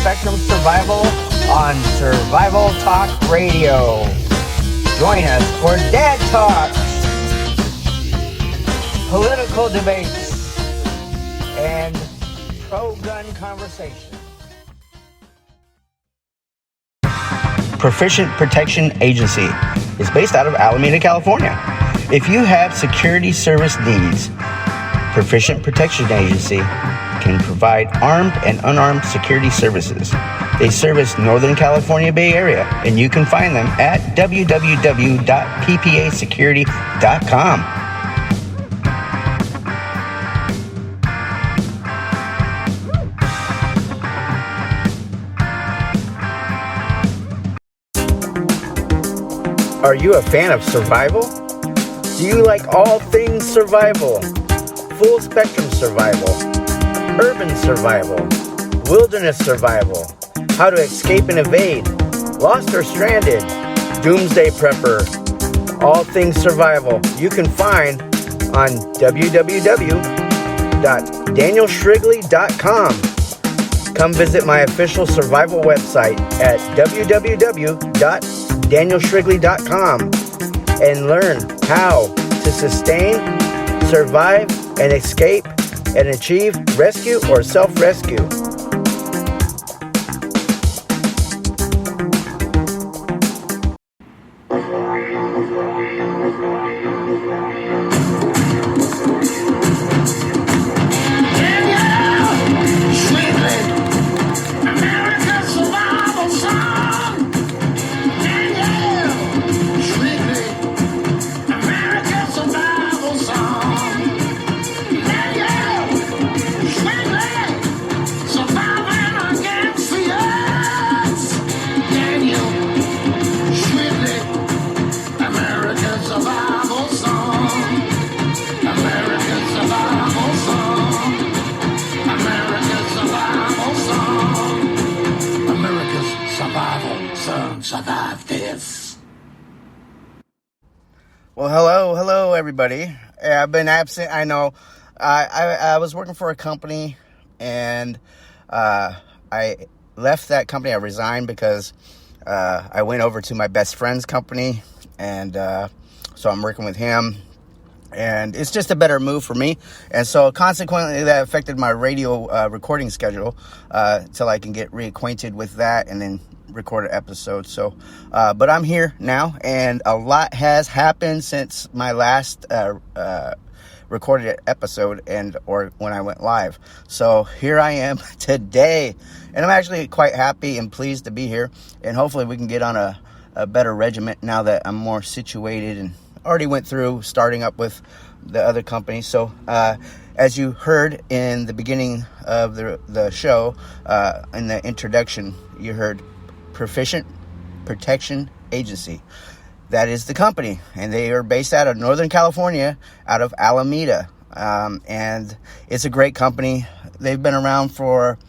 spectrum survival on Survival Talk Radio. Join us for Dad Talks, political debates, and pro-gun conversation. Proficient Protection Agency is based out of Alameda, California. If you have security service needs, Proficient Protection Agency can provide armed and unarmed security services. They service Northern California Bay Area, and you can find them at www.ppasecurity.com. Are you a fan of survival? Do you like all things survival? Full spectrum survival, urban survival, wilderness survival, how to escape and evade, lost or stranded, doomsday prepper, all things survival. You can find on www.dan-shrigley.com. Come visit my official survival website at www.dan-shrigley.com and learn how to sustain, survive, and escape and achieve rescue or self-rescue. Well, hello, everybody. I've been absent. I know. I was working for a company, and I left that company. I resigned because I went over to my best friend's company, and so I'm working with him. And it's just a better move for me. And so consequently, that affected my radio recording schedule till I can get reacquainted with that and then record an episode. So, but I'm here now, and a lot has happened since my last recorded episode or when I went live. So here I am today, and I'm actually quite happy and pleased to be here. And hopefully we can get on a better regiment now that I'm more situated and already went through starting up with the other company. So, as you heard in the beginning of the show, in the introduction, you heard Proficient Protection Agency. That is the company, and they are based out of Northern California, out of Alameda, and it's a great company. They've been around for,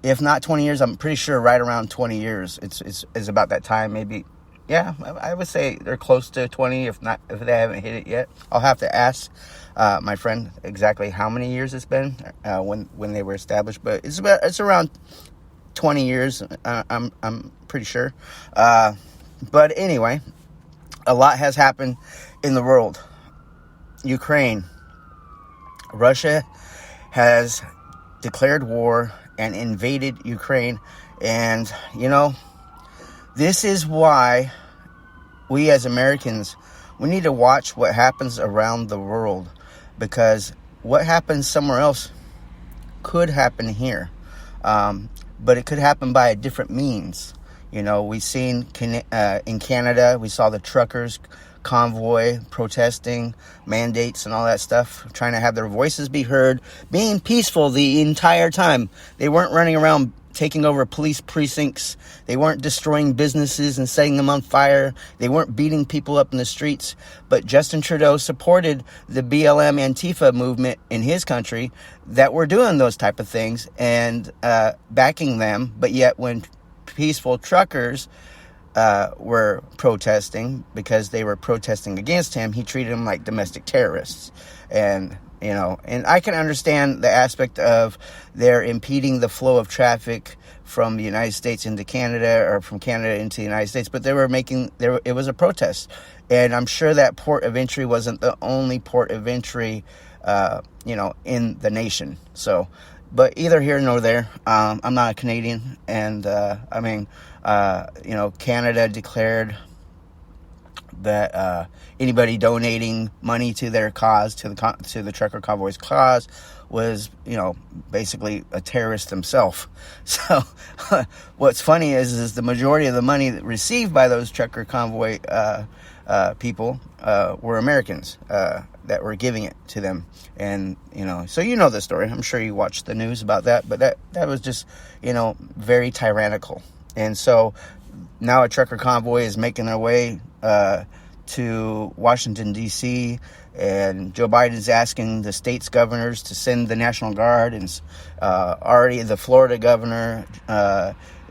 if not 20 years, I'm pretty sure right around 20 years. It's about that time, maybe. Yeah, I would say they're close to 20, if they haven't hit it yet. I'll have to ask my friend exactly how many years it's been when they were established, but it's around 20 years. I'm pretty sure. But anyway, a lot has happened in the world. Ukraine, Russia has declared war and invaded Ukraine, and this is why we as Americans, we need to watch what happens around the world, because what happens somewhere else could happen here. But it could happen by a different means. We've seen in Canada, we saw the truckers convoy protesting mandates and all that stuff, trying to have their voices be heard, being peaceful the entire time. They weren't running around taking over police precincts. They weren't destroying businesses and setting them on fire. They weren't beating people up in the streets. But Justin Trudeau supported the BLM Antifa movement in his country that were doing those type of things and backing them. But yet when peaceful truckers were protesting because they were protesting against him, he treated them like domestic terrorists. And and I can understand the aspect of they're impeding the flow of traffic from the United States into Canada, or from Canada into the United States, but it was a protest. And I'm sure that port of entry wasn't the only port of entry, in the nation. So, but either here nor there, I'm not a Canadian. And, Canada declared that anybody donating money to their cause, to the trucker convoy's cause, was, basically a terrorist themselves. So what's funny is the majority of the money that received by those trucker convoy people were Americans that were giving it to them. And, so the story. I'm sure you watched the news about that, but that was just, very tyrannical. And so now a trucker convoy is making their way to Washington, D.C., and Joe Biden's asking the state's governors to send the National Guard, and already the Florida governor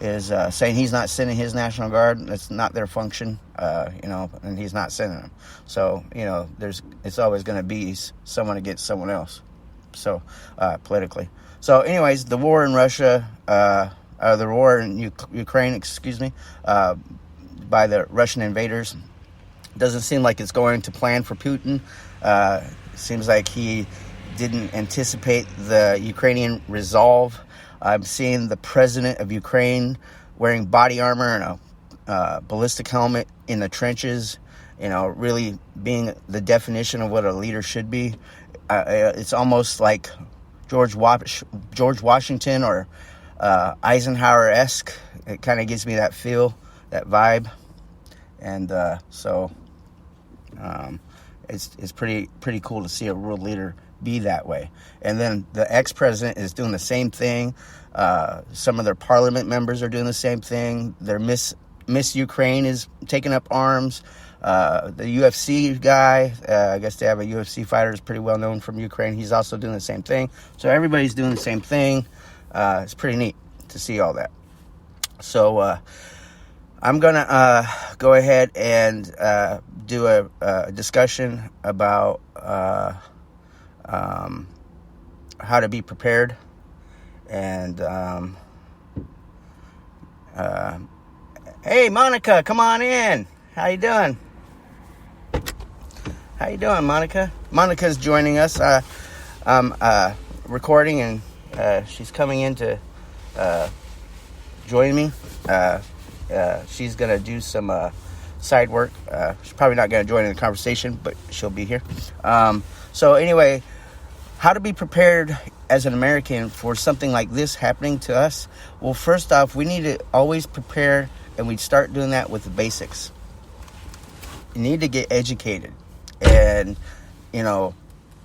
is saying he's not sending his National Guard. That's not their function, and he's not sending them. So, it's always going to be someone against someone else, so politically. So anyways, the war in Russia, the war in Ukraine, by the Russian invaders, doesn't seem like it's going to plan for Putin. Seems like he didn't anticipate the Ukrainian resolve. I'm seeing the president of Ukraine wearing body armor and a ballistic helmet in the trenches, really being the definition of what a leader should be. It's almost like George Washington or Eisenhower-esque. It kind of gives me that feel, that vibe. And it's pretty cool to see a world leader be that way. And then the ex-president is doing the same thing. Some of their parliament members are doing the same thing. Their Miss Ukraine is taking up arms. The UFC guy, I guess they have a UFC fighter, is pretty well known from Ukraine. He's also doing the same thing. So everybody's doing the same thing. It's pretty neat to see all that. So I'm going to go ahead and do a discussion about how to be prepared. And hey, Monica, come on in. How you doing? How you doing, Monica? Monica's joining us. I'm recording, and she's coming in to join me. She's going to do some side work. She's probably not going to join in the conversation, but she'll be here. So anyway, how to be prepared as an American for something like this happening to us? Well, first off, we need to always prepare, and we start doing that with the basics. You need to get educated. And,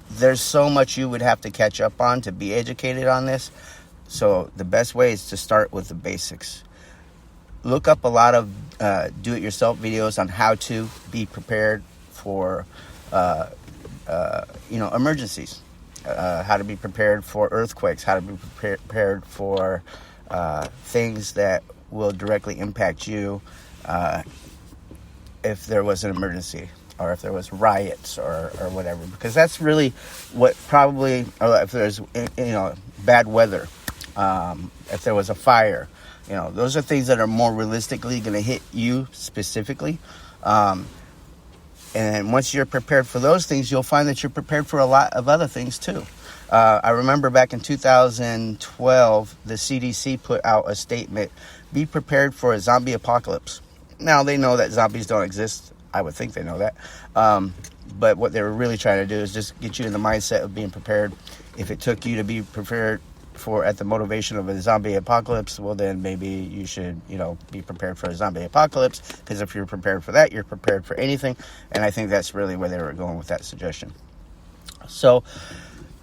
there's so much you would have to catch up on to be educated on this. So the best way is to start with the basics. Look up a lot of do-it-yourself videos on how to be prepared for, emergencies. How to be prepared for earthquakes. How to be prepared for things that will directly impact you if there was an emergency, or if there was riots or whatever. Because that's really what probably, or if there's, bad weather, if there was a fire. Those are things that are more realistically going to hit you specifically. And once you're prepared for those things, you'll find that you're prepared for a lot of other things too. I remember back in 2012, the CDC put out a statement, be prepared for a zombie apocalypse. Now, they know that zombies don't exist. I would think they know that. But what they were really trying to do is just get you in the mindset of being prepared. If it took you to be prepared at the motivation of a zombie apocalypse, well, then maybe you should, be prepared for a zombie apocalypse, because if you're prepared for that, you're prepared for anything. And I think that's really where they were going with that suggestion. So,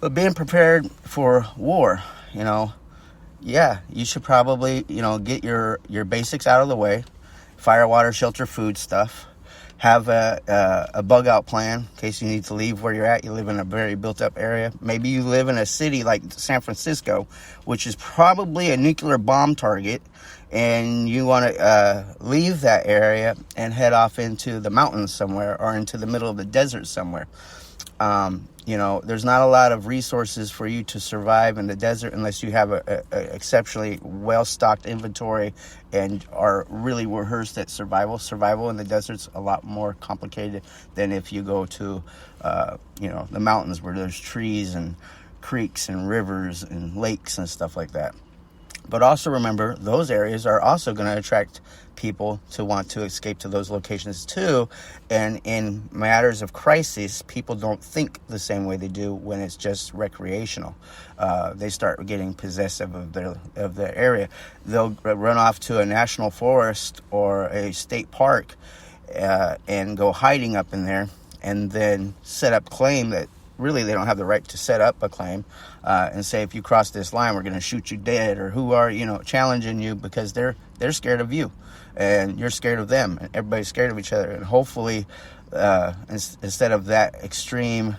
but being prepared for war, you should probably, get your basics out of the way. Fire, water, shelter, food stuff. Have a bug out plan in case you need to leave where you're at. You live in a very built up area. Maybe you live in a city like San Francisco, which is probably a nuclear bomb target, and you want to leave that area and head off into the mountains somewhere, or into the middle of the desert somewhere. There's not a lot of resources for you to survive in the desert unless you have a exceptionally well-stocked inventory and are really rehearsed at survival. Survival in the desert's a lot more complicated than if you go to, the mountains where there's trees and creeks and rivers and lakes and stuff like that. But also remember, those areas are also going to attract people to want to escape to those locations too. And in matters of crisis, people don't think the same way they do when it's just recreational. They start getting possessive of their area. They'll run off to a national forest or a state park and go hiding up in there, and then set up claim that really they don't have the right to set up a claim and say, if you cross this line, we're going to shoot you dead, or who are, challenging you, because they're scared of you and you're scared of them, and everybody's scared of each other. And hopefully instead of that extreme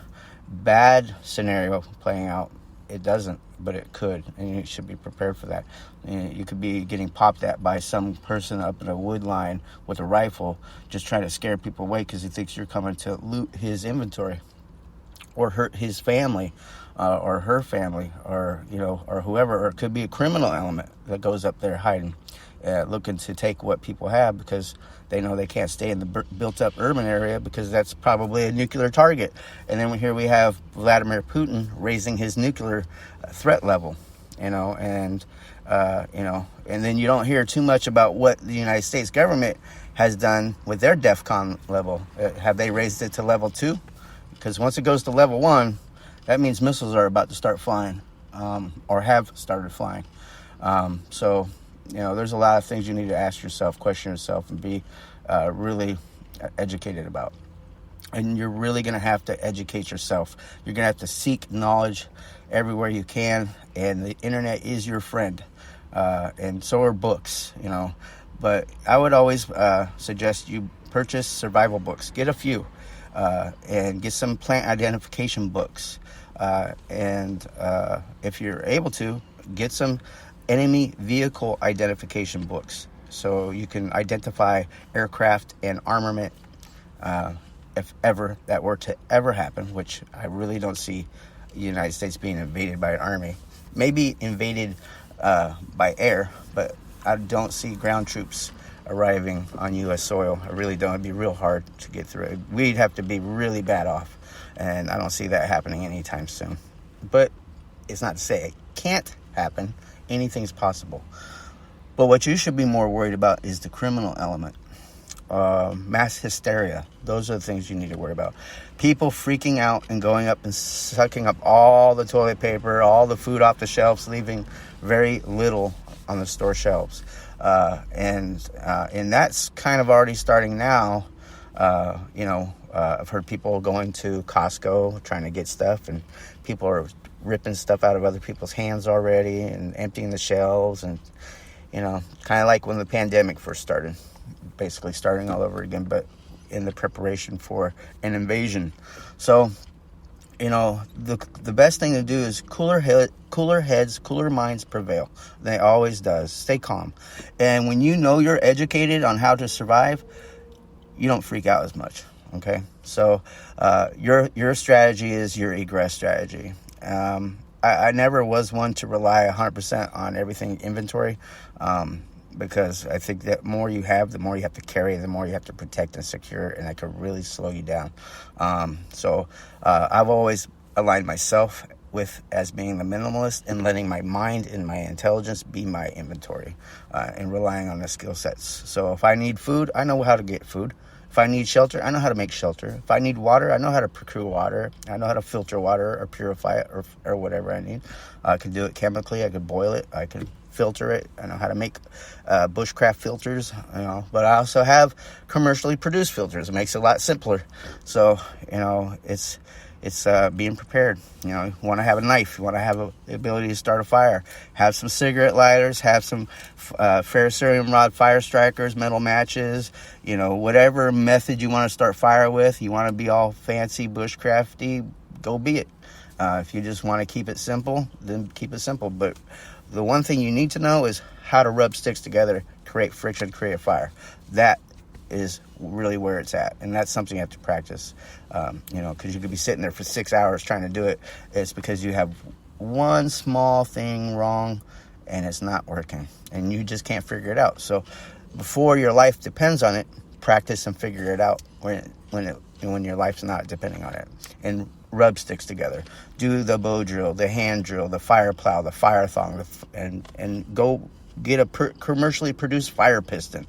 bad scenario playing out, it doesn't, but it could, and you should be prepared for that. You could be getting popped at by some person up in a wood line with a rifle, just trying to scare people away because he thinks you're coming to loot his inventory, or hurt his family, or her family, or whoever. Or it could be a criminal element that goes up there hiding, looking to take what people have because they know they can't stay in the built-up urban area because that's probably a nuclear target. And then here we have Vladimir Putin raising his nuclear threat level, and then you don't hear too much about what the United States government has done with their DEFCON level. Have they raised it to level 2? Because once it goes to level 1, that means missiles are about to start flying, or have started flying. So there's a lot of things you need to ask yourself, question yourself, and be really educated about. And you're really going to have to educate yourself. You're going to have to seek knowledge everywhere you can, and the internet is your friend, and so are books, But I would always suggest you purchase survival books. Get a few. And get some plant identification books. And if you're able to, get some enemy vehicle identification books so you can identify aircraft and armament if ever that were to ever happen, which I really don't see the United States being invaded by an army. Maybe invaded by air, but I don't see ground troops arriving on U.S. soil. I really don't. It'd be real hard to get through. We'd have to be really bad off, and I don't see that happening anytime soon. But it's not to say it can't happen. Anything's possible. But what you should be more worried about is the criminal element. Mass hysteria. Those are the things you need to worry about. People freaking out and going up and sucking up all the toilet paper, all the food off the shelves, leaving very little on the store shelves. And that's kind of already starting now. I've heard people going to Costco trying to get stuff, and people are ripping stuff out of other people's hands already and emptying the shelves, and kind of like when the pandemic first started, basically starting all over again, but in the preparation for an invasion. So the best thing to do is cooler heads, cooler minds prevail. They always does. Stay calm. And when you're educated on how to survive, you don't freak out as much. Okay? So your strategy is your egress strategy. I never was one to rely 100% on everything inventory, because I think that more you have, the more you have to carry, the more you have to protect and secure, and that could really slow you down. So I've always aligned myself as being the minimalist and letting my mind and my intelligence be my inventory, and relying on the skill sets. So if I need food, I know how to get food. If I need shelter, I know how to make shelter. If I need water, I know how to procure water. I know how to filter water or purify it or whatever I need. I can do it chemically. I could boil it. I could filter it. I know how to make bushcraft filters, but I also have commercially produced filters. It makes it a lot simpler. So, it's being prepared. You want to have a knife. You want to have the ability to start a fire. Have some cigarette lighters. Have some ferrocerium rod fire strikers, metal matches. Whatever method you want to start fire with. You want to be all fancy, bushcrafty, go be it. If you just want to keep it simple, then keep it simple. But the one thing you need to know is how to rub sticks together, create friction, create a fire. That is really where it's at. And that's something you have to practice, because you could be sitting there for 6 hours trying to do it. It's because you have one small thing wrong and it's not working and you just can't figure it out. So before your life depends on it, practice and figure it out when your life's not depending on it. And rub sticks together. Do the bow drill, the hand drill, the fire plow, the fire thong, and go get a commercially produced fire piston,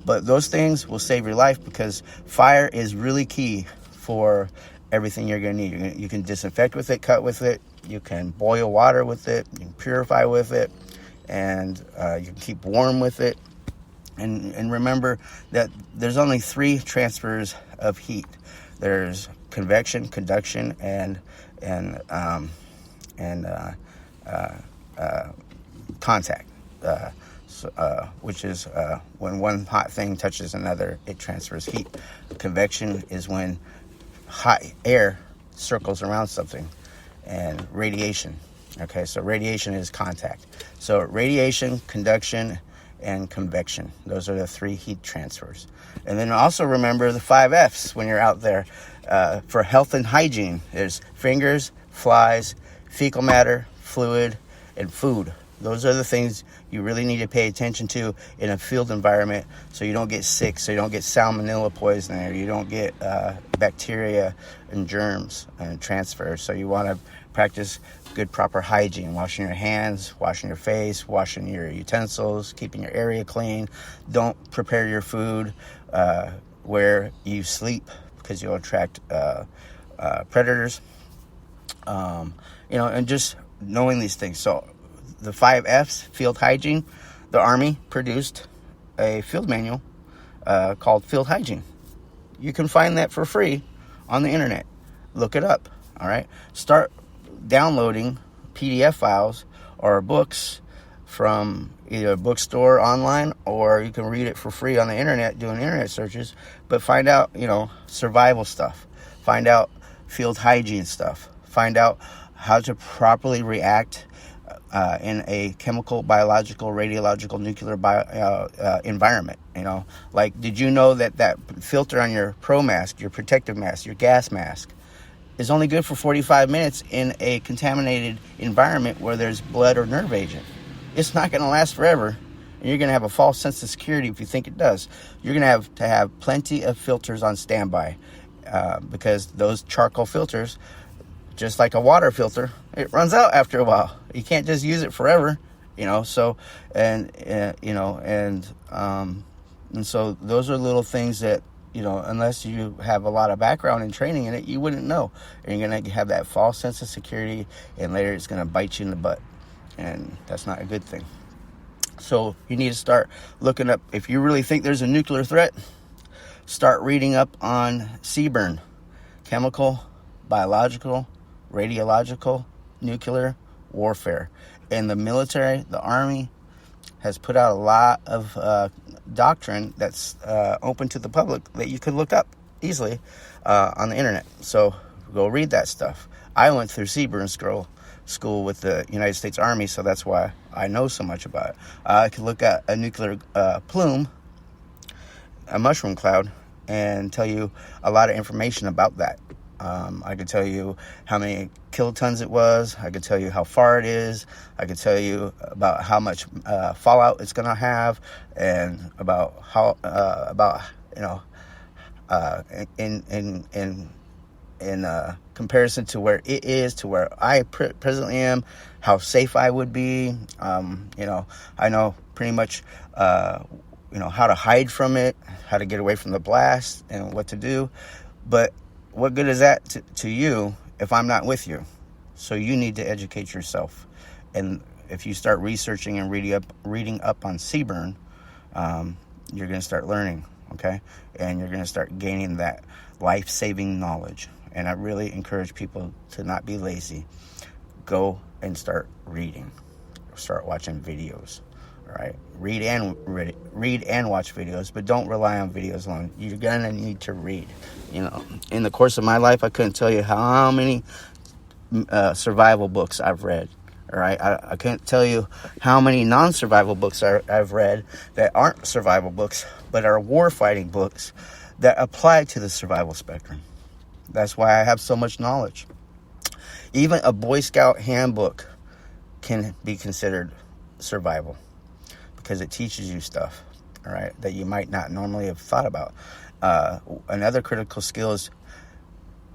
But those things will save your life, because fire is really key for everything you're going to need. You can disinfect with it, cut with it, you can boil water with it, you can purify with it, and you can keep warm with it. And remember that there's only 3 transfers of heat. There's convection, conduction, and contact. Which is when one hot thing touches another, it transfers heat. Convection is when hot air circles around something, and radiation. Okay, so radiation is contact. So radiation, conduction, and convection. Those are the 3 heat transfers. And then also remember the 5 F's when you're out there for health and hygiene. There's fingers, flies, fecal matter, fluid, and food. Those are the things you really need to pay attention to in a field environment, so you don't get sick, so you don't get salmonella poisoning, or you don't get bacteria and germs and transfer. So you want to practice good, proper hygiene, washing your hands, washing your face, washing your utensils, keeping your area clean. Don't prepare your food where you sleep, because you'll attract predators. And just knowing these things. So the 5 F's, field hygiene. The Army produced a field manual called Field Hygiene. You can find that for free on the internet. Look it up, all right? Start downloading PDF files or books from either a bookstore online, or you can read it for free on the internet doing internet searches. But find out, survival stuff. Find out field hygiene stuff. Find out how to properly react in a chemical, biological, radiological, nuclear environment. Like, did you know that filter on your pro mask, your protective mask, your gas mask, is only good for 45 minutes in a contaminated environment where there's blood or nerve agent? It's not going to last forever, and you're going to have a false sense of security if you think it does. You're going to have plenty of filters on standby, because those charcoal filters, just like a water filter, it runs out after a while. You can't just use it forever, So, and so those are little things that, unless you have a lot of background and training in it, you wouldn't know. And you're going to have that false sense of security, and later it's going to bite you in the butt. And that's not a good thing. So you need to start looking up. If you really think there's a nuclear threat, start reading up on CBRN, chemical, biological, radiological, nuclear warfare. And the military, the Army, has put out a lot of doctrine that's open to the public that you could look up easily on the internet. So go read that stuff. I went through CBRN school with the United States Army, so that's why I know so much about it. I could look at a nuclear plume, a mushroom cloud, and tell you a lot of information about that. I could tell you how many kilotons it was. I could tell you how far it is. I could tell you about how much fallout it's going to have, and about how in comparison to where it is to where I presently am, how safe I would be. I know pretty much how to hide from it, how to get away from the blast, and what to do. But what good is that to you if I'm not with you? So you need to educate yourself. And if you start researching and reading up on CBRN, you're going to start learning, okay? And you're going to start gaining that life-saving knowledge. And I really encourage people to not be lazy. Go and start reading. Start watching videos. All right, read and watch videos, but don't rely on videos alone. You're gonna need to read. In the course of my life, I couldn't tell you how many survival books I've read. All right, I can't tell you how many non-survival books I've read that aren't survival books, but are war-fighting books that apply to the survival spectrum. That's why I have so much knowledge. Even a Boy Scout handbook can be considered survival because it teaches you stuff, all right, that you might not normally have thought about. Another critical skill is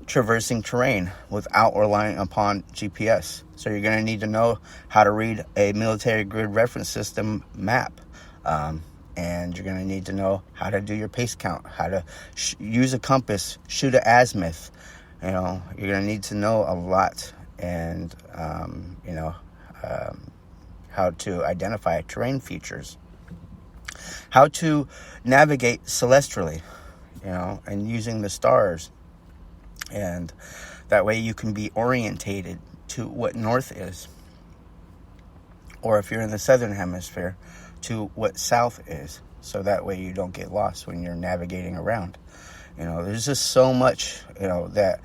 traversing terrain without relying upon GPS. So you're going to need to know how to read a military grid reference system map. And you're going to need to know how to do your pace count, how to use a compass, shoot an azimuth. You know, you're going to need to know a lot, and, how to identify terrain features, how to navigate celestially, and using the stars. And that way you can be orientated to what north is. Or if you're in the southern hemisphere, to what south is. So that way you don't get lost when you're navigating around. There's just so much, that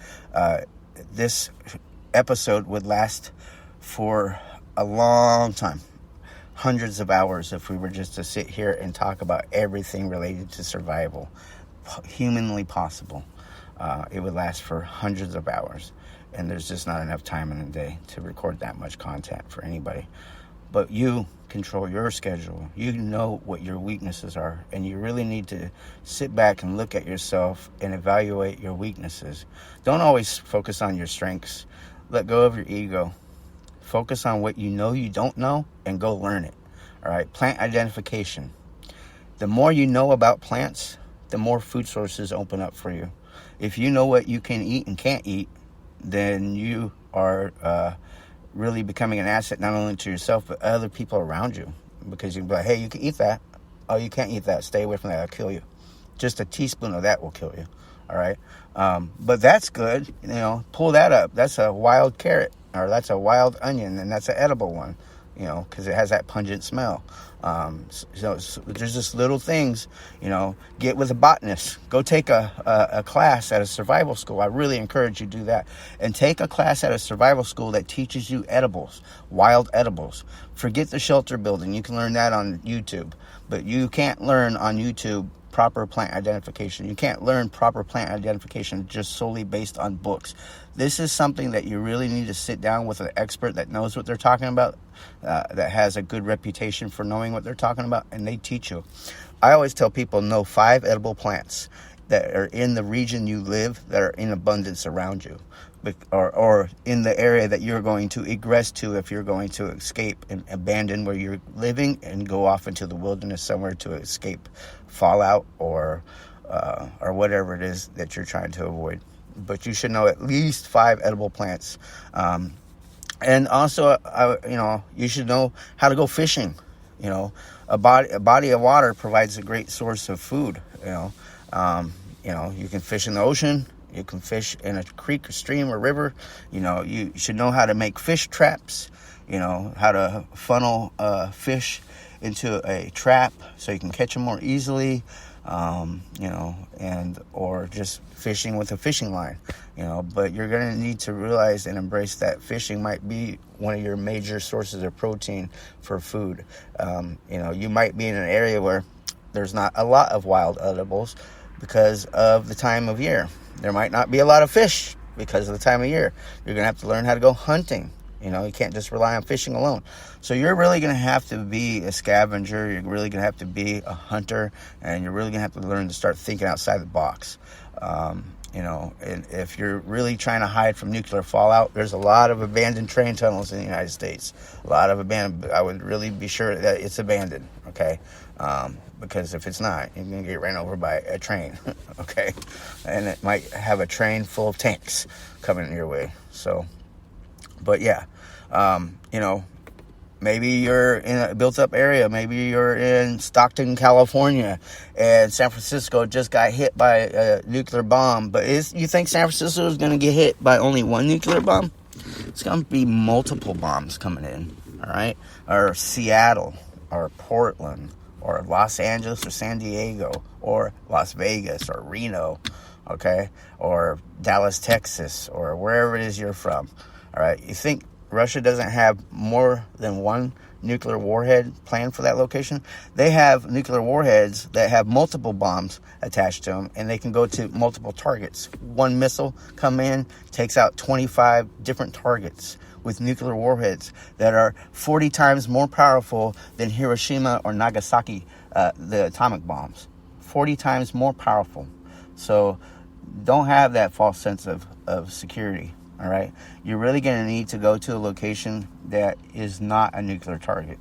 this episode would last for a long time. Hundreds of hours if we were just to sit here and talk about everything related to survival. Humanly possible. It would last for hundreds of hours, and there's just not enough time in a day to record that much content for anybody. But you control your schedule. You know what your weaknesses are, and you really need to sit back and look at yourself and evaluate your weaknesses. Don't always focus on your strengths. Let go of your ego. Focus on what you don't know, and go learn it. All right, plant identification. The more you know about plants, the more food sources open up for you. If you know what you can eat and can't eat, then you are really becoming an asset not only to yourself, but other people around you. Because you can be like, hey, you can eat that. Oh, you can't eat that. Stay away from that. It'll kill you. Just a teaspoon of that will kill you. All right? But that's good. Pull that up. That's a wild carrot, or that's a wild onion, and that's an edible one, because it has that pungent smell. So there's just little things, get with a botanist. Go take a class at a survival school. I really encourage you to do that. And take a class at a survival school that teaches you edibles, wild edibles. Forget the shelter building. You can learn that on YouTube. But you can't learn on YouTube proper plant identification. You can't learn proper plant identification just solely based on books. This is something that you really need to sit down with an expert that knows what they're talking about, that has a good reputation for knowing what they're talking about, and they teach you. I always tell people, know 5 edible plants that are in the region you live that are in abundance around you, or in the area that you're going to egress to if you're going to escape and abandon where you're living and go off into the wilderness somewhere to escape fallout or whatever it is that you're trying to avoid. But you should know at least 5 edible plants. And also, you should know how to go fishing. A body of water provides a great source of food. You can fish in the ocean. You can fish in a creek or stream or river. You should know how to make fish traps. How to funnel fish into a trap so you can catch them more easily. Or just fishing with a fishing line, but you're going to need to realize and embrace that fishing might be one of your major sources of protein for food. You might be in an area where there's not a lot of wild edibles because of the time of year. There might not be a lot of fish because of the time of year. You're going to have to learn how to go hunting. You can't just rely on fishing alone. So you're really going to have to be a scavenger. You're really going to have to be a hunter. And you're really going to have to learn to start thinking outside the box. And if you're really trying to hide from nuclear fallout, there's a lot of abandoned train tunnels in the United States. A lot of abandoned. I would really be sure that it's abandoned, okay? Because if it's not, you're going to get ran over by a train, okay? And it might have a train full of tanks coming your way. So... But yeah, maybe you're in a built-up area. Maybe you're in Stockton, California, and San Francisco just got hit by a nuclear bomb. But you think San Francisco is going to get hit by only one nuclear bomb? It's going to be multiple bombs coming in, all right? Or Seattle, or Portland, or Los Angeles, or San Diego, or Las Vegas, or Reno, okay? Or Dallas, Texas, or wherever it is you're from. All right, you think Russia doesn't have more than one nuclear warhead planned for that location. They have nuclear warheads that have multiple bombs attached to them, and they can go to multiple targets. One missile come in, takes out 25 different targets with nuclear warheads that are 40 times more powerful than Hiroshima or Nagasaki, the atomic bombs. 40 times more powerful. So don't have that false sense of security. All right, you're really going to need to go to a location that is not a nuclear target,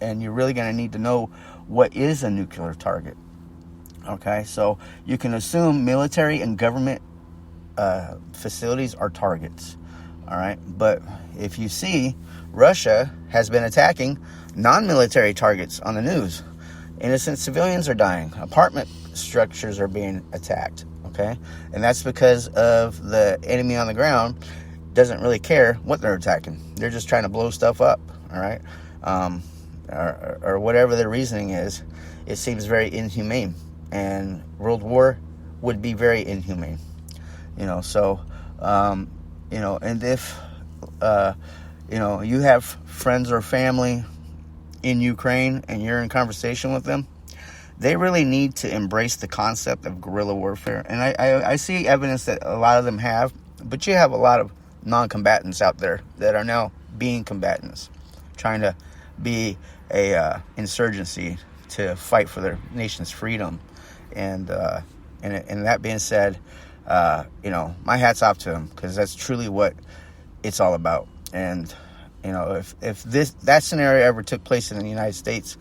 and you're really going to need to know what is a nuclear target. Okay, so you can assume military and government facilities are targets. All right, but if you see, Russia has been attacking non-military targets on the news. Innocent civilians are dying. Apartment structures are being attacked. Okay, and that's because of the enemy on the ground doesn't really care what they're attacking. They're just trying to blow stuff up. All right, or whatever their reasoning is. It seems very inhumane, and World War would be very inhumane. So and if you have friends or family in Ukraine and you're in conversation with them, they really need to embrace the concept of guerrilla warfare. And I see evidence that a lot of them have, but you have a lot of non-combatants out there that are now being combatants, trying to be a insurgency to fight for their nation's freedom. And that being said, my hat's off to them, because that's truly what it's all about. And if that scenario ever took place in the United States,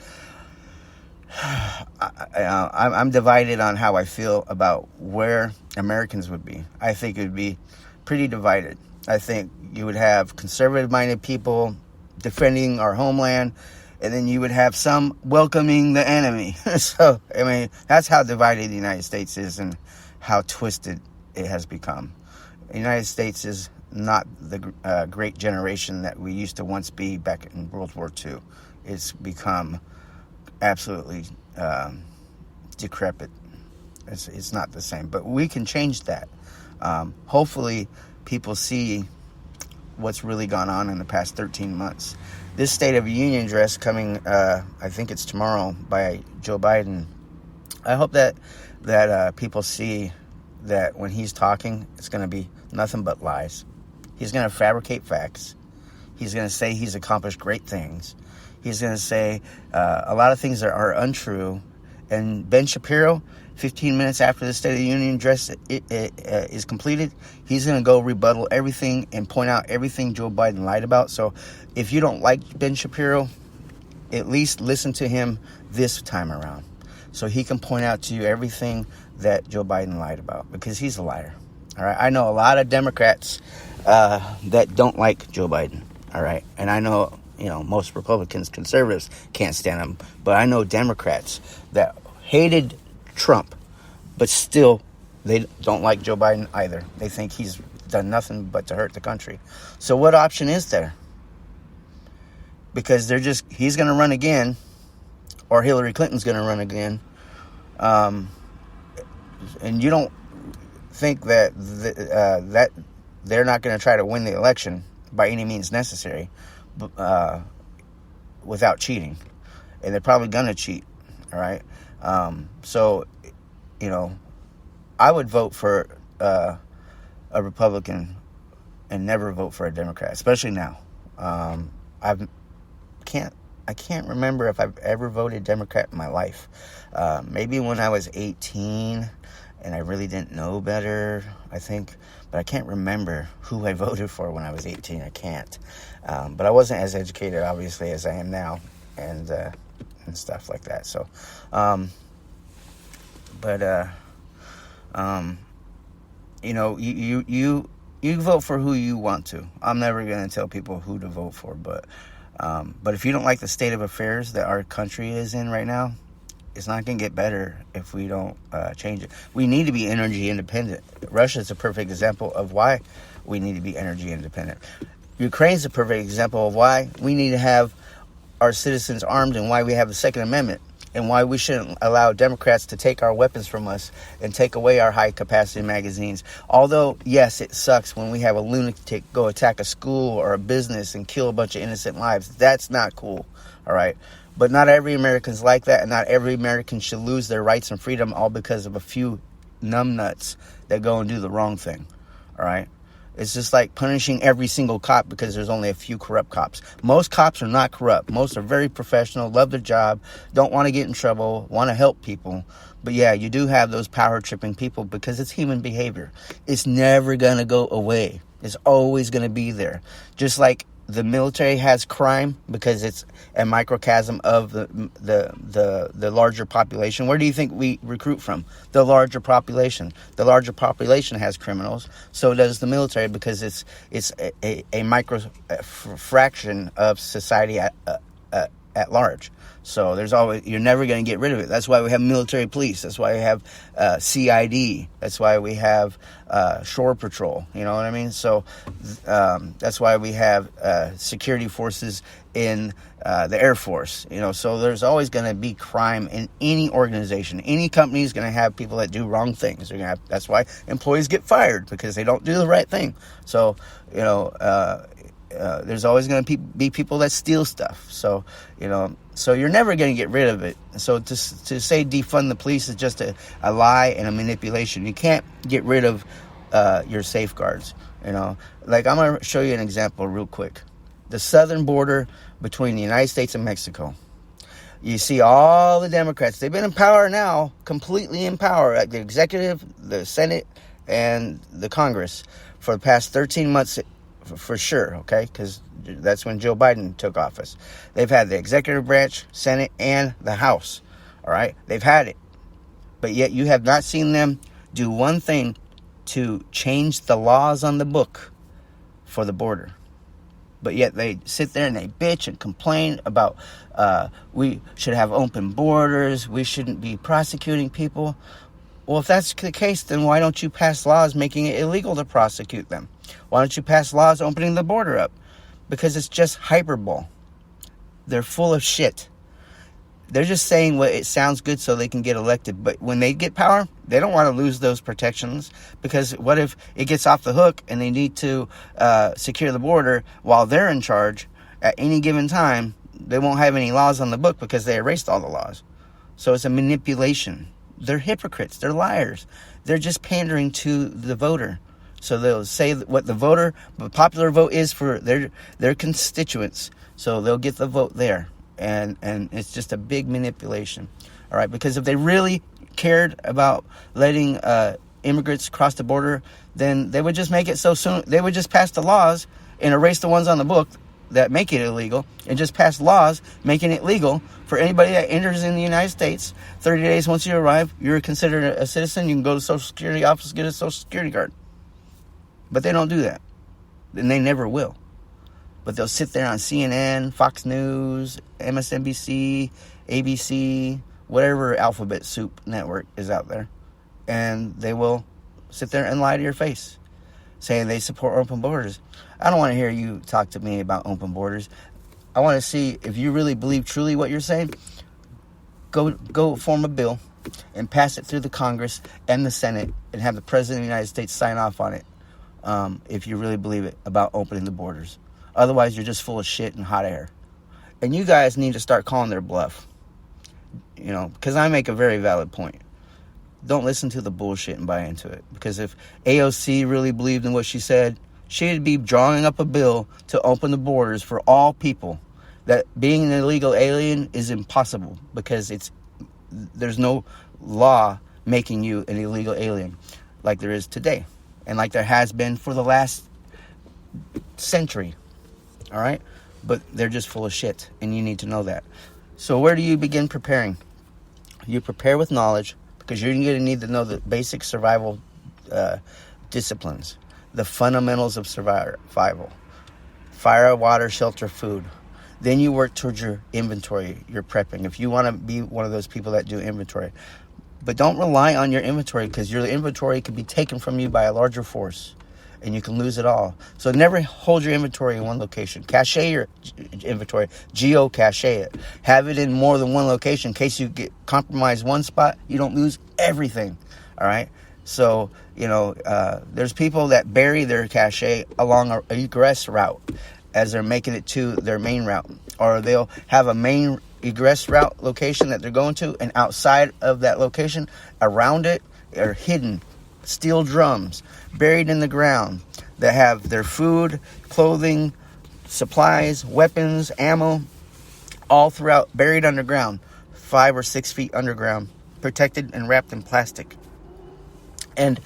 I'm divided on how I feel about where Americans would be. I think it would be pretty divided. I think you would have conservative-minded people defending our homeland, and then you would have some welcoming the enemy. So, that's how divided the United States is and how twisted it has become. The United States is not the great generation that we used to once be back in World War II. It's become absolutely decrepit. It's not the same, but we can change that. Hopefully people see what's really gone on in the past 13 months. This State of the Union address coming, I think it's tomorrow, by Joe Biden. I hope that people see that when he's talking, it's going to be nothing but lies. He's going to fabricate facts. He's going to say he's accomplished great things. He's going to say a lot of things that are untrue. And Ben Shapiro, 15 minutes after the State of the Union address is completed, he's going to go rebuttal everything and point out everything Joe Biden lied about. So if you don't like Ben Shapiro, at least listen to him this time around, so he can point out to you everything that Joe Biden lied about, because he's a liar. All right, I know a lot of Democrats that don't like Joe Biden. All right, and I know most Republicans, conservatives can't stand him, but I know Democrats that hated Trump, but still they don't like Joe Biden either. They think he's done nothing but to hurt the country. So what option is there? Because he's going to run again, or Hillary Clinton's going to run again. And you don't think that that they're not going to try to win the election by any means necessary, without cheating. And they're probably going to cheat. All right. So, I would vote for a Republican and never vote for a Democrat, especially now. I can't remember if I've ever voted Democrat in my life. Maybe when I was 18 and I really didn't know better, I think. But I can't remember who I voted for when I was 18. I can't. But I wasn't as educated, obviously, as I am now, and stuff like that. So, you vote for who you want to. I'm never going to tell people who to vote for, but if you don't like the state of affairs that our country is in right now, it's not going to get better if we don't change it. We need to be energy independent. Russia is a perfect example of why we need to be energy independent. Ukraine is a perfect example of why we need to have our citizens armed and why we have the Second Amendment. and why we shouldn't allow Democrats to take our weapons from us and take away our high-capacity magazines. Although, yes, it sucks when we have a lunatic go attack a school or a business and kill a bunch of innocent lives. That's not cool, all right? But not every American's like that, and not every American should lose their rights and freedom all because of a few numbnuts that go and do the wrong thing, all right? It's just like punishing every single cop because there's only a few corrupt cops. Most cops are not corrupt. Most are very professional, love their job, don't want to get in trouble, want to help people. But yeah, you do have those power-tripping people because it's human behavior. It's never going to go away. It's always going to be there. Just like the military has crime because it's a microcosm of the larger population. Where do you think we recruit from? The larger population. The larger population has criminals. So does the military because it's a micro fraction of society at large. So there's always, you're never going to get rid of it. That's why we have military police. That's why we have CID. That's why we have shore patrol. You know what I mean? So that's why we have security forces in the Air Force. You know, so there's always going to be crime in any organization. Any company is going to have people that do wrong things. They're going to have, that's why employees get fired because they don't do the right thing. So, you know, there's always going to be people that steal stuff. So, you know, so you're never going to get rid of it. So to say defund the police is just a lie and a manipulation. You can't get rid of your safeguards. You know, like I'm going to show you an example real quick. The southern border between the United States and Mexico. You see all the Democrats. They've been in power now, completely in power, at the executive, the Senate, and the Congress for the past 13 months. For sure, okay? Because that's when Joe Biden took office. They've had the executive branch, Senate, and the House, all right? They've had it. But yet you have not seen them do one thing to change the laws on the book for the border. But yet they sit there and they bitch and complain about we should have open borders, we shouldn't be prosecuting people. Well, if that's the case, then why don't you pass laws making it illegal to prosecute them? Why don't you pass laws opening the border up? Because it's just hyperbole. They're full of shit. They're just saying what it sounds good so they can get elected. But when they get power, they don't want to lose those protections. Because what if it gets off the hook and they need to secure the border while they're in charge at any given time? They won't have any laws on the book because they erased all the laws. So it's a manipulation. They're hypocrites. They're liars. They're just pandering to the voter. So they'll say what the popular vote is for their constituents. So they'll get the vote there. And it's just a big manipulation. All right. Because if they really cared about letting immigrants cross the border, then they would just make it so soon. They would just pass the laws and erase the ones on the book that make it illegal and just pass laws making it legal for anybody that enters in the United States. 30 days once you arrive, you're considered a citizen. You can go to the Social Security office, get a Social Security card. But they don't do that. And they never will. But they'll sit there on CNN, Fox News, MSNBC, ABC, whatever alphabet soup network is out there. And they will sit there and lie to your face, saying they support open borders. I don't want to hear you talk to me about open borders. I want to see if you really believe truly what you're saying. Go form a bill and pass it through the Congress and the Senate and have the President of the United States sign off on it if you really believe it about opening the borders. Otherwise, you're just full of shit and hot air. And you guys need to start calling their bluff. You know, because I make a very valid point. Don't listen to the bullshit and buy into it. Because if AOC really believed in what she said, she'd be drawing up a bill to open the borders for all people. That being an illegal alien is impossible because there's no law making you an illegal alien like there is today. And like there has been for the last century. All right? But they're just full of shit, and you need to know that. So where do you begin preparing? You prepare with knowledge, because you're going to need to know the basic survival disciplines, the fundamentals of survival: fire, water, shelter, food. Then you work towards your inventory, your prepping, if you want to be one of those people that do inventory. But don't rely on your inventory, because your inventory could be taken from you by a larger force. and you can lose it all. So never hold your inventory in one location. Cache your inventory. Geo-cache it. Have it in more than one location in case you get compromised one spot. You don't lose everything. All right. So, there's people that bury their cache along a egress route as they're making it to their main route. Or they'll have a main egress route location that they're going to, and outside of that location, around it, are hidden steel drums buried in the ground that have their food, clothing, supplies, weapons, ammo, all throughout, buried underground, 5 or 6 feet underground, protected and wrapped in plastic. And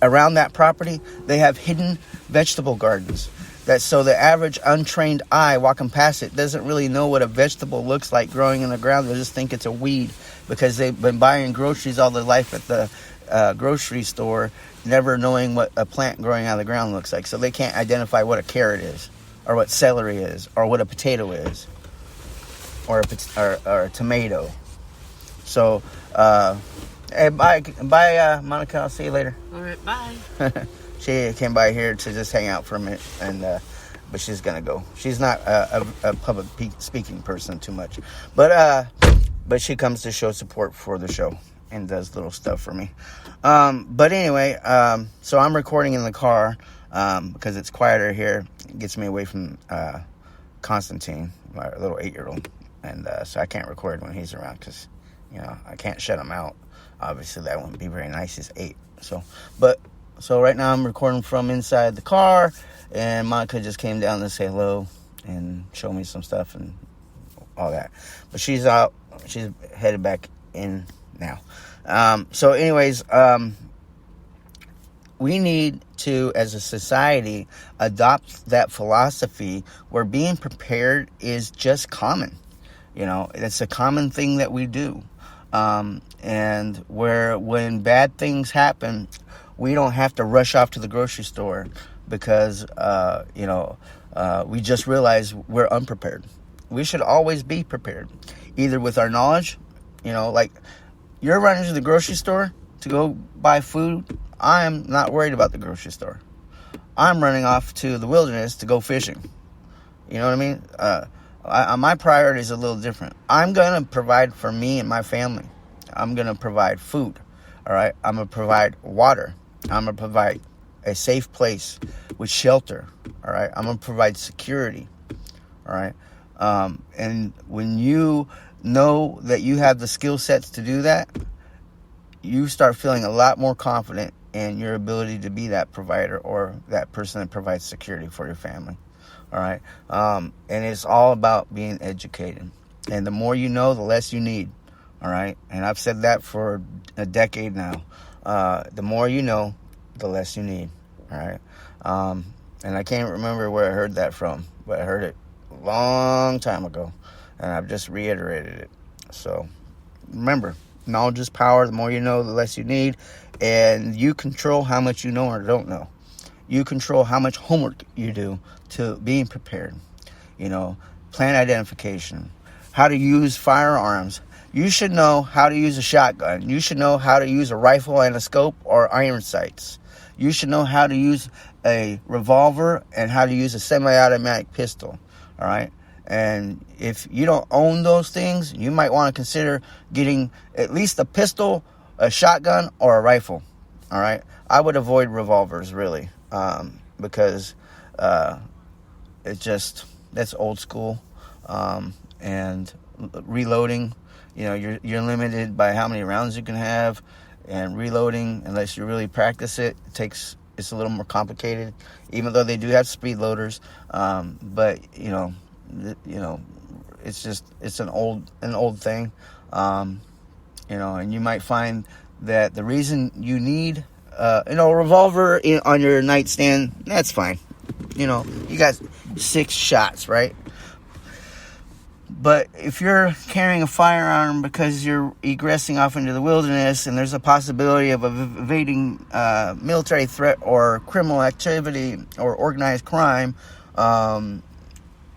around that property, they have hidden vegetable gardens. So the average untrained eye walking past it doesn't really know what a vegetable looks like growing in the ground. They just think it's a weed because they've been buying groceries all their life at the grocery store, never knowing what a plant growing out of the ground looks like. So they can't identify what a carrot is, or what celery is, or what a potato is, or a tomato. So, hey, bye, Monica. I'll see you later. All right, bye. She came by here to just hang out for a minute, but she's gonna go. She's not a public speaking person too much, but she comes to show support for the show and does little stuff for me. But anyway, so I'm recording in the car because it's quieter here. It gets me away from Constantine, my little 8-year-old, and so I can't record when he's around because I can't shut him out. Obviously, that wouldn't be very nice. He's 8, So right now I'm recording from inside the car, and Monica just came down to say hello and show me some stuff and all that. But she's out. She's headed back in now. So anyways, we need to, as a society, adopt that philosophy where being prepared is just common. It's a common thing that we do. And when bad things happen, we don't have to rush off to the grocery store because, we just realized we're unprepared. We should always be prepared, either with our knowledge, like you're running to the grocery store to go buy food. I am not worried about the grocery store. I'm running off to the wilderness to go fishing. You know what I mean? My priority is a little different. I'm going to provide for me and my family. I'm going to provide food. All right. I'm going to provide water. I'm going to provide a safe place with shelter. All right. I'm going to provide security. All right. And when you know that you have the skill sets to do that, you start feeling a lot more confident in your ability to be that provider or that person that provides security for your family. All right. And it's all about being educated. And the more you know, the less you need. All right. And I've said that for a decade now. The more you know, the less you need. All right. And I can't remember where I heard that from, but I heard it a long time ago. And I've just reiterated it. So remember, knowledge is power. The more you know, the less you need. And you control how much you know or don't know. You control how much homework you do to being prepared. Plan identification, how to use firearms. You should know how to use a shotgun. You should know how to use a rifle and a scope or iron sights. You should know how to use a revolver and how to use a semi-automatic pistol. All right. And if you don't own those things, you might want to consider getting at least a pistol, a shotgun, or a rifle. All right. I would avoid revolvers, really, because that's old school. And reloading, you're limited by how many rounds you can have, and reloading, unless you really practice it, it's a little more complicated, even though they do have speed loaders. But it's an old thing. And you might find that the reason you need a revolver on your nightstand, that's fine. You got 6 shots, right? But if you're carrying a firearm because you're egressing off into the wilderness and there's a possibility of evading military threat or criminal activity or organized crime or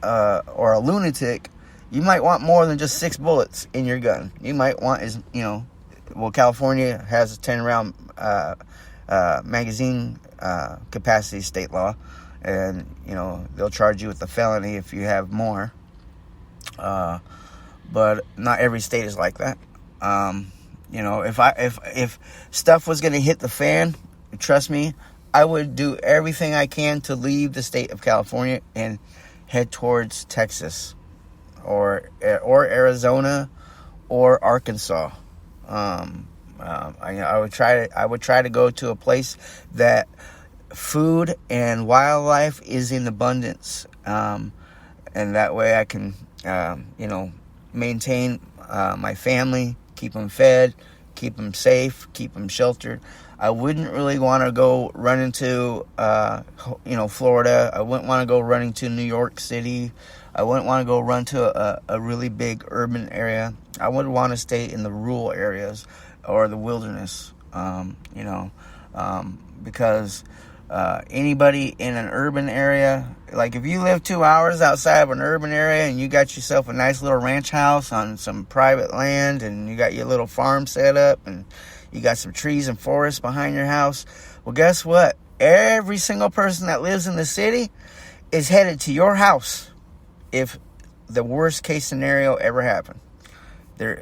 a lunatic, you might want more than just 6 bullets in your gun. You might want, California has a 10-round magazine capacity state law, and they'll charge you with a felony if you have more. But not every state is like that. If stuff was going to hit the fan, trust me, I would do everything I can to leave the state of California and head towards Texas or Arizona or Arkansas. I would try to go to a place that food and wildlife is in abundance, and that way I can maintain my family, keep them fed, keep them safe, keep them sheltered. I wouldn't really want to go run into Florida. I wouldn't want to go running to New York City. I wouldn't want to go run to a really big urban area. I would want to stay in the rural areas or the wilderness, because anybody in an urban area, like if you live 2 hours outside of an urban area and you got yourself a nice little ranch house on some private land and you got your little farm set up and you got some trees and forests behind your house, well, guess what? Every single person that lives in the city is headed to your house if the worst case scenario ever happened.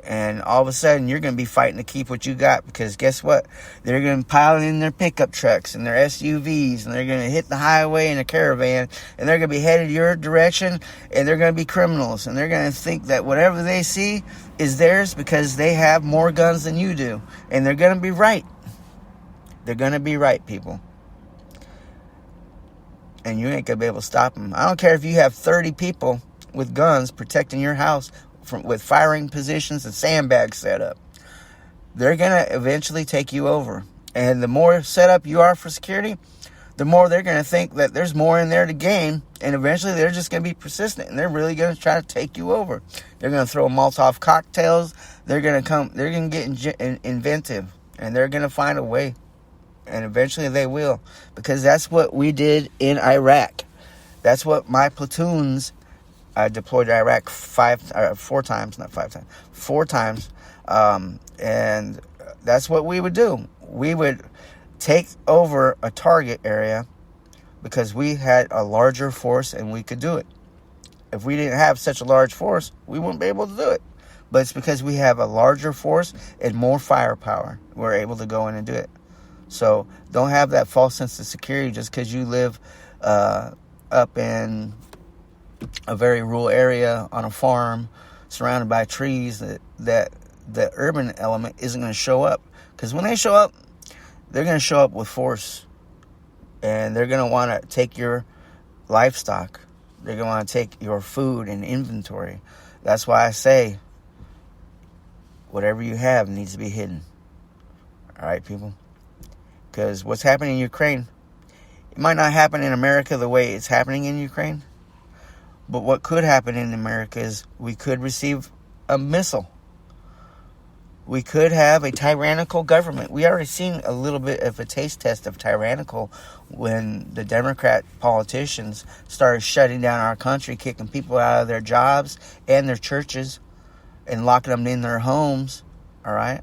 And all of a sudden, you're going to be fighting to keep what you got, because guess what? They're going to pile in their pickup trucks and their SUVs, and they're going to hit the highway in a caravan, and they're going to be headed your direction, and they're going to be criminals, and they're going to think that whatever they see is theirs because they have more guns than you do, and they're going to be right. They're going to be right, people. And you ain't going to be able to stop them. I don't care if you have 30 people with guns protecting your house with firing positions and sandbags set up. They're going to eventually take you over. And the more set up you are for security, the more they're going to think that there's more in there to gain. And eventually they're just going to be persistent. And they're really going to try to take you over. They're going to throw Molotov cocktails. They're going to get inventive. And they're going to find a way. And eventually they will. Because that's what we did in Iraq. That's what my platoons... I deployed to Iraq 4 times, and that's what we would do. We would take over a target area because we had a larger force and we could do it. If we didn't have such a large force, we wouldn't be able to do it. But it's because we have a larger force and more firepower, we're able to go in and do it. So don't have that false sense of security just because you live up in a very rural area on a farm surrounded by trees, that the urban element isn't going to show up. Because when they show up, they're going to show up with force. And they're going to want to take your livestock. They're going to want to take your food and inventory. That's why I say, whatever you have needs to be hidden. All right, people? Because what's happening in Ukraine, it might not happen in America the way it's happening in Ukraine. But what could happen in America is we could receive a missile. We could have a tyrannical government. We already seen a little bit of a taste test of tyrannical when the Democrat politicians started shutting down our country, kicking people out of their jobs and their churches and locking them in their homes. All right?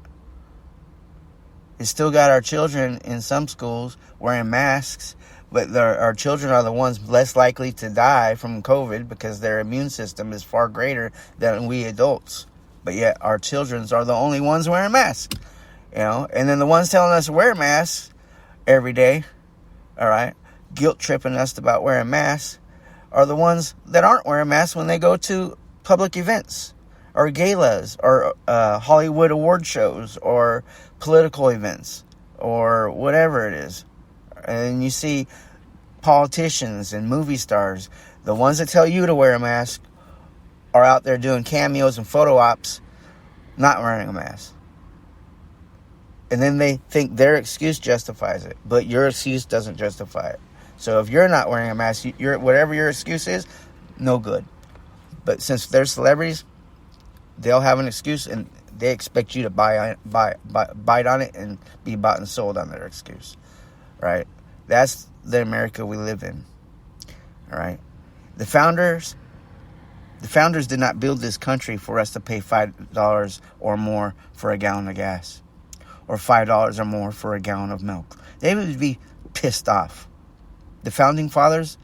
It's still got our children in some schools wearing masks. But our children are the ones less likely to die from COVID because their immune system is far greater than we adults. But yet our children are the only ones wearing masks. And then the ones telling us to wear masks every day, all right, guilt tripping us about wearing masks, are the ones that aren't wearing masks when they go to public events or galas or Hollywood award shows or political events or whatever it is. And you see politicians and movie stars, the ones that tell you to wear a mask, are out there doing cameos and photo ops, not wearing a mask. And then they think their excuse justifies it, but your excuse doesn't justify it. So if you're not wearing a mask, whatever your excuse is, no good. But since they're celebrities, they'll have an excuse, and they expect you to bite on it and be bought and sold on their excuse. Right? That's the America we live in. All right? The founders did not build this country for us to pay $5 or more for a gallon of gas, or $5 or more for a gallon of milk. They would be pissed off. The founding fathers,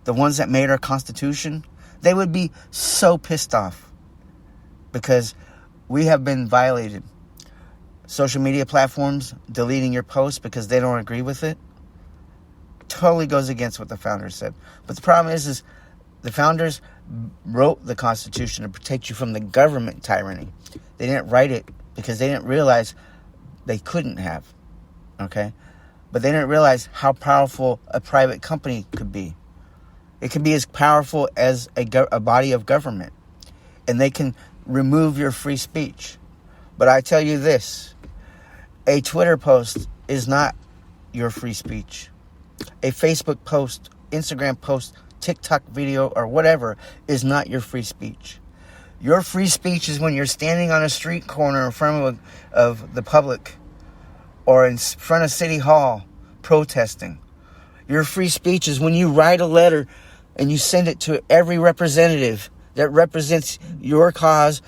the ones that made our Constitution, they would be so pissed off because we have been violated. Social media platforms deleting your posts because they don't agree with it totally goes against what the founders said. But the problem is the founders wrote the Constitution to protect you from the government tyranny. They didn't write it because they didn't realize they couldn't have. Okay? But they didn't realize how powerful a private company could be. It can be as powerful as a body of government. And they can remove your free speech. But I tell you this, a Twitter post is not your free speech. A Facebook post, Instagram post, TikTok video, or whatever is not your free speech. Your free speech is when you're standing on a street corner in front of the public or in front of City Hall protesting. Your free speech is when you write a letter and you send it to every representative that represents your cause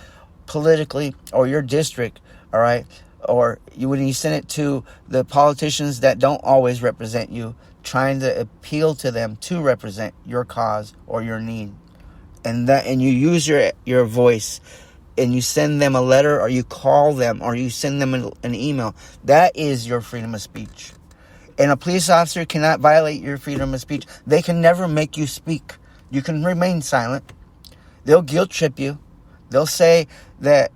politically or your district, all right? Or when you send it to the politicians that don't always represent you, trying to appeal to them to represent your cause or your need. And you use your voice and you send them a letter or you call them or you send them an email. That is your freedom of speech. And a police officer cannot violate your freedom of speech. They can never make you speak. You can remain silent. They'll guilt trip you. They'll say that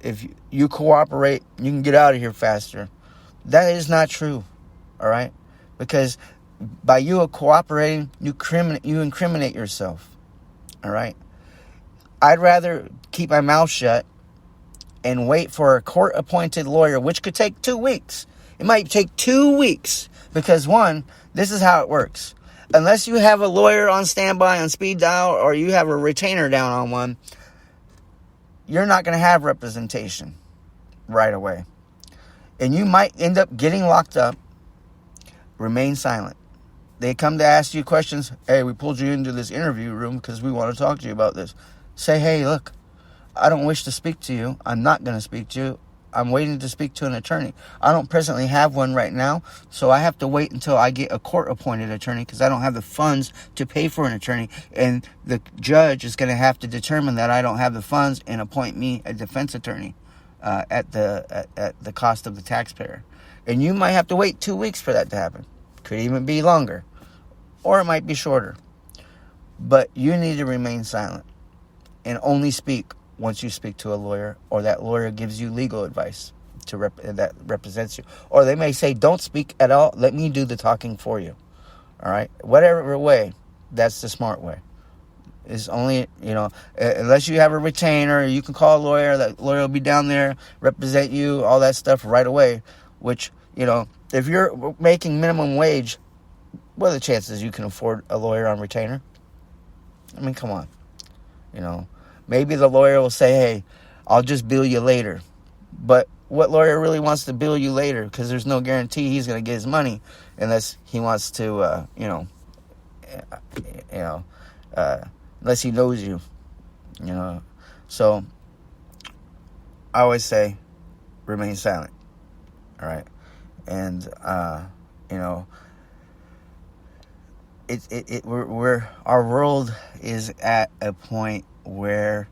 if you cooperate, you can get out of here faster. That is not true, all right? Because by you cooperating, you incriminate yourself, all right? I'd rather keep my mouth shut and wait for a court-appointed lawyer, which could take 2 weeks. It might take 2 weeks because, one, this is how it works. Unless you have a lawyer on standby on speed dial or you have a retainer down on one, you're not going to have representation right away. And you might end up getting locked up. Remain silent. They come to ask you questions. Hey, we pulled you into this interview room because we want to talk to you about this. Say, hey, look, I don't wish to speak to you. I'm not going to speak to you. I'm waiting to speak to an attorney. I don't presently have one right now, so I have to wait until I get a court-appointed attorney because I don't have the funds to pay for an attorney. And the judge is going to have to determine that I don't have the funds and appoint me a defense attorney at the cost of the taxpayer. And you might have to wait 2 weeks for that to happen. Could even be longer. Or it might be shorter. But you need to remain silent and only speak once you speak to a lawyer or that lawyer gives you legal advice that represents you. Or they may say, don't speak at all. Let me do the talking for you. All right? Whatever way, that's the smart way. It's only, unless you have a retainer, you can call a lawyer. That lawyer will be down there, represent you, all that stuff right away. Which, if you're making minimum wage, what are the chances you can afford a lawyer on retainer? I mean, come on. Maybe the lawyer will say, hey, I'll just bill you later. But what lawyer really wants to bill you later? Because there's no guarantee he's going to get his money unless he wants to, unless he knows you, So I always say, remain silent. All right. And, our world is at a point where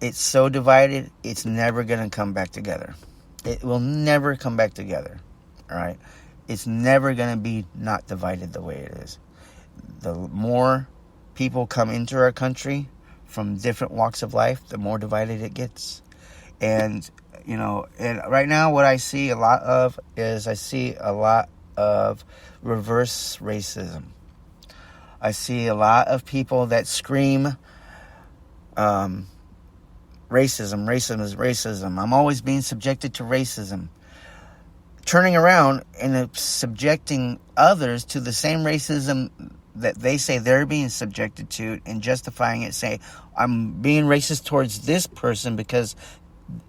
it's so divided, it's never going to come back together. It will never come back together. All right. It's never going to be not divided the way it is. The more people come into our country from different walks of life, the more divided it gets. And, and right now what I see a lot of is reverse racism. I see a lot of people that scream, racism is racism. I'm always being subjected to racism. Turning around and subjecting others to the same racism that they say they're being subjected to and justifying it, say, I'm being racist towards this person because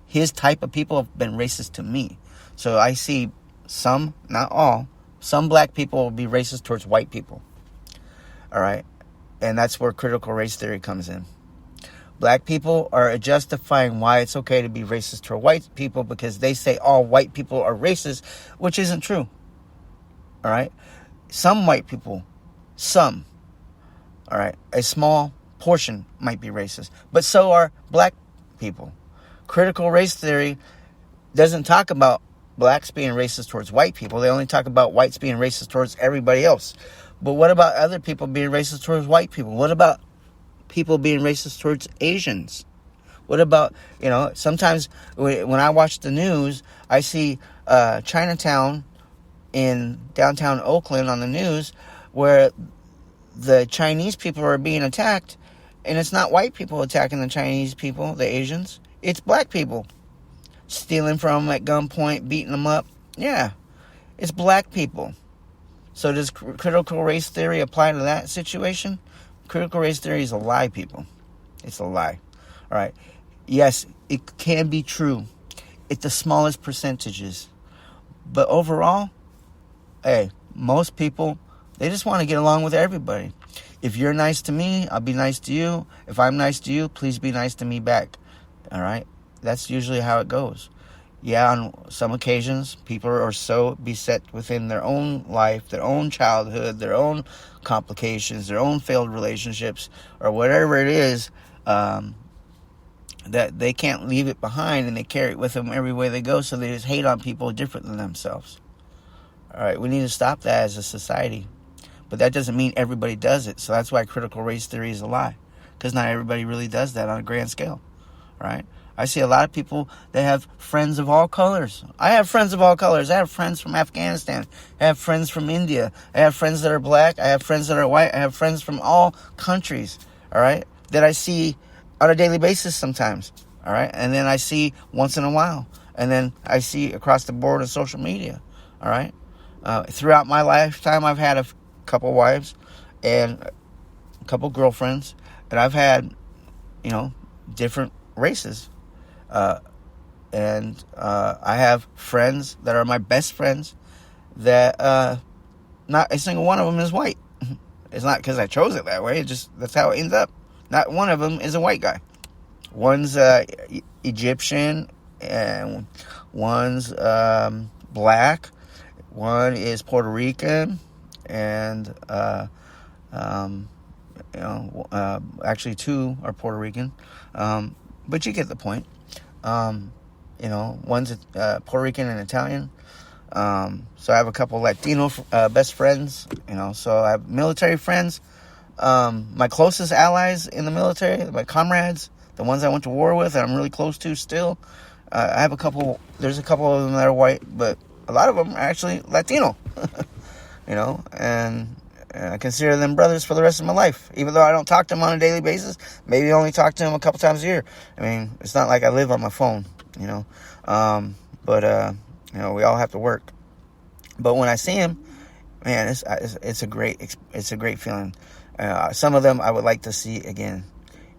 his type of people have been racist to me. So I see some, not all, some black people will be racist towards white people. All right? And that's where critical race theory comes in. Black people are justifying why it's okay to be racist toward white people because they say all white people are racist, which isn't true. All right? Some white people, some, all right, a small portion might be racist, but so are black people. Critical race theory doesn't talk about blacks being racist towards white people. They only talk about whites being racist towards everybody else. But what about other people being racist towards white people? What about people being racist towards Asians? What about, sometimes when I watch the news, I see Chinatown in downtown Oakland on the news where the Chinese people are being attacked, and it's not white people attacking the Chinese people, the Asians. It's black people stealing from them at gunpoint, beating them up. Yeah, it's black people. So does critical race theory apply to that situation? Critical race theory is a lie, people. It's a lie. All right. Yes, it can be true at the smallest percentages. But overall, hey, most people, they just want to get along with everybody. If you're nice to me, I'll be nice to you. If I'm nice to you, please be nice to me back. All right? That's usually how it goes. Yeah, on some occasions, people are so beset within their own life, their own childhood, their own complications, their own failed relationships, or whatever it is, that they can't leave it behind, and they carry it with them everywhere they go, so they just hate on people different than themselves. All right, we need to stop that as a society. But that doesn't mean everybody does it, so that's why critical race theory is a lie, because not everybody really does that on a grand scale, right? I see a lot of people that have friends of all colors. I have friends of all colors. I have friends from Afghanistan. I have friends from India. I have friends that are black. I have friends that are white. I have friends from all countries, all right, that I see on a daily basis sometimes, all right? And then I see once in a while. And then I see across the board on social media, all right? Throughout my lifetime, I've had a couple wives and a couple girlfriends. And I've had, different races. And I have friends that are my best friends that not a single one of them is white. It's not because I chose it that way. That's how it ends up. Not one of them is a white guy. One's Egyptian, and one's black. One is Puerto Rican, and actually two are Puerto Rican. But you get the point. One's Puerto Rican and Italian. So I have a couple Latino best friends, so I have military friends. My closest allies in the military, my comrades, the ones I went to war with and I'm really close to still. I have there's a couple of them that are white, but a lot of them are actually Latino, and I consider them brothers for the rest of my life. Even though I don't talk to them on a daily basis, maybe I only talk to them a couple times a year. I mean, it's not like I live on my phone, but we all have to work. But when I see them, man, it's a great feeling. Some of them I would like to see again.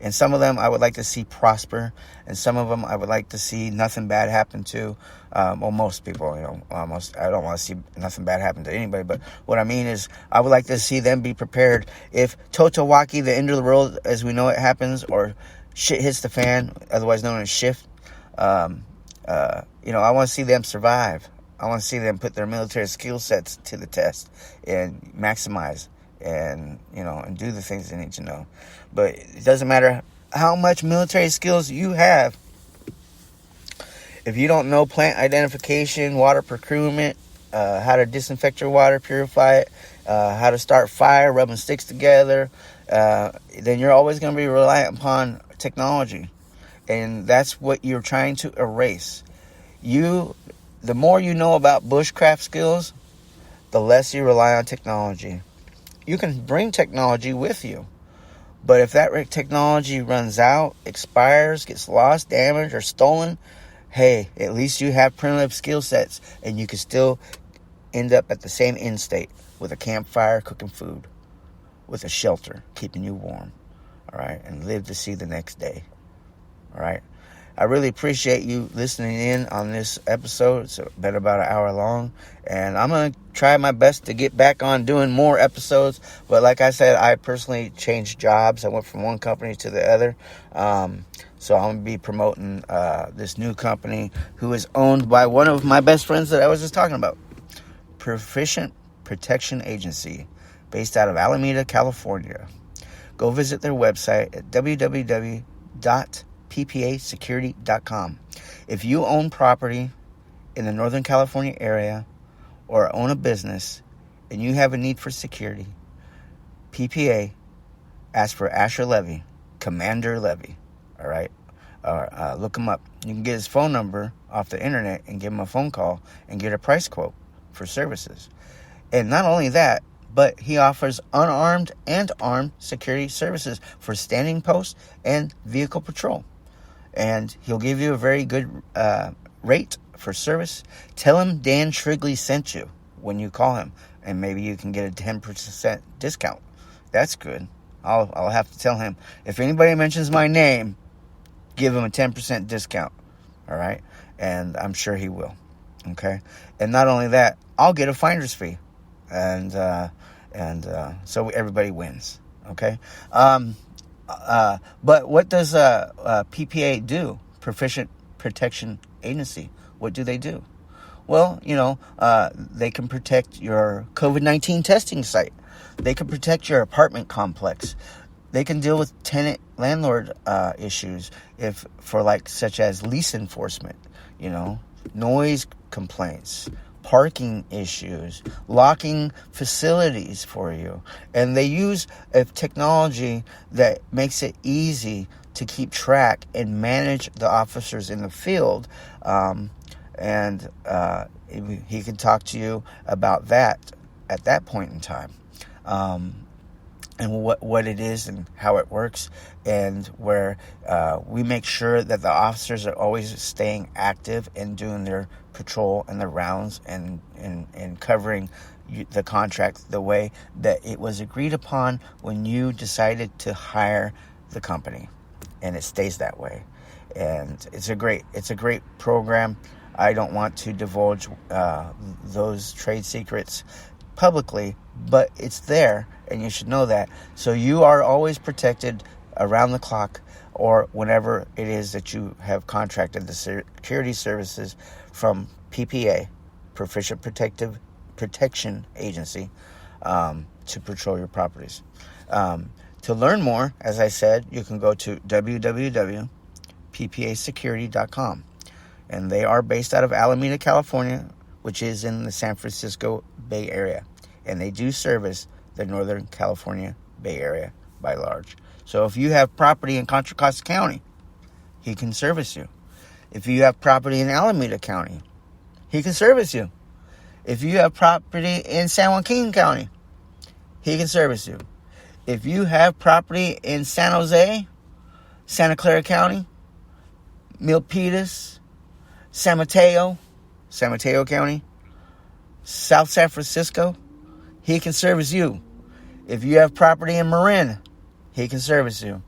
And some of them I would like to see prosper. And some of them I would like to see nothing bad happen to. Most people, I don't want to see nothing bad happen to anybody. But what I mean is I would like to see them be prepared. If Totowaki, the end of the world as we know it, happens, or shit hits the fan, otherwise known as shift, I want to see them survive. I want to see them put their military skill sets to the test and maximize and do the things they need to know. But it doesn't matter how much military skills you have. If you don't know plant identification, water procurement, how to disinfect your water, purify it, how to start fire, rubbing sticks together, then you're always going to be reliant upon technology. And that's what you're trying to erase. The more you know about bushcraft skills, the less you rely on technology. You can bring technology with you. But if that technology runs out, expires, gets lost, damaged, or stolen, hey, at least you have primitive skill sets, and you can still end up at the same end state with a campfire cooking food, with a shelter keeping you warm, all right, and live to see the next day, all right? I really appreciate you listening in on this episode. It's been about an hour long, and I'm going to try my best to get back on doing more episodes. But like I said, I personally changed jobs. I went from one company to the other. So I'm going to be promoting this new company who is owned by one of my best friends that I was just talking about. Proficient Protection Agency, based out of Alameda, California. Go visit their website at www.ppasecurity.com. If you own property in the Northern California area or own a business and you have a need for security, PPA asks for Asher Levy, Commander Levy. All right? Look him up. You can get his phone number off the internet and give him a phone call and get a price quote for services. And not only that, but he offers unarmed and armed security services for standing posts and vehicle patrol. And he'll give you a very good rate for service. Tell him Dan Shrigley sent you when you call him, and maybe you can get a 10% discount. That's good. I'll have to tell him. If anybody mentions my name, give him a 10% discount. All right? And I'm sure he will. Okay? And not only that, I'll get a finder's fee. And so everybody wins. Okay? But what does PPA do? Proficient Protection Agency. What do they do? Well, they can protect your COVID-19 testing site. They can protect your apartment complex. They can deal with tenant-landlord issues such as lease enforcement, noise complaints, parking issues, locking facilities for you. And they use a technology that makes it easy to keep track and manage the officers in the field. He can talk to you about that at that point in time. And what it is and how it works, and where we make sure that the officers are always staying active and doing their patrol and the rounds and covering the contract the way that it was agreed upon when you decided to hire the company, and it stays that way. And it's a great program. I don't want to divulge those trade secrets publicly, but it's there, and you should know that. So you are always protected around the clock, or whenever it is that you have contracted the security services from PPA, Proficient Protection Agency, to patrol your properties. To learn more, as I said, you can go to www.ppasecurity.com. And they are based out of Alameda, California, which is in the San Francisco Bay Area. And they do service the Northern California Bay Area by large. So if you have property in Contra Costa County, he can service you. If you have property in Alameda County, he can service you. If you have property in San Joaquin County, he can service you. If you have property in San Jose, Santa Clara County, Milpitas, San Mateo County, South San Francisco, he can service you. If you have property in Marin, he can service you.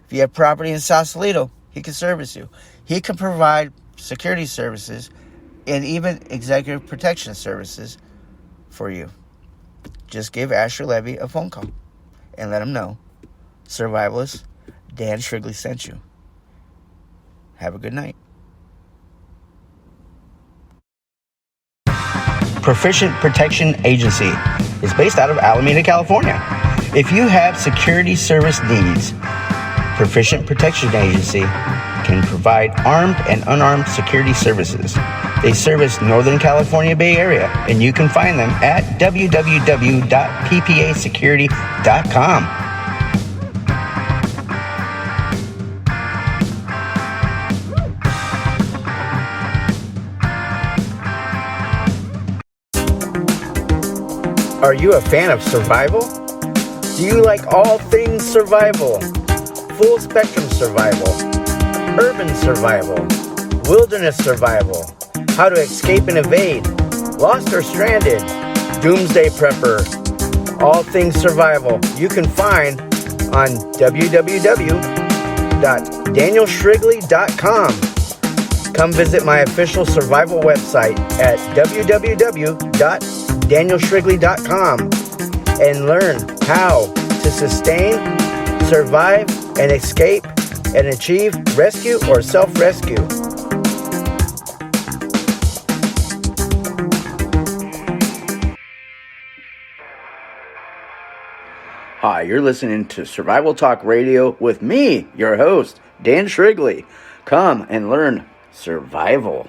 If you have property in Sausalito, he can service you. He can provide security services and even executive protection services for you. Just give Asher Levy a phone call and let him know Survivalist Dan Shrigley sent you. Have a good night. Proficient Protection Agency is based out of Alameda, California. If you have security service needs, Proficient Protection Agency can provide armed and unarmed security services. They service Northern California Bay Area, and you can find them at www.ppasecurity.com. Are you a fan of survival? Do you like all things survival? Full spectrum survival, urban survival, wilderness survival, how to escape and evade, lost or stranded, doomsday prepper, all things survival. You can find on www.ppasecurity.com. www.dan-shrigley.com. Come visit my official survival website at www.dan-shrigley.com and learn how to sustain, survive, and escape and achieve rescue or self-rescue. Hi, you're listening to Survival Talk Radio with me, your host, Dan Shrigley. Come and learn survival.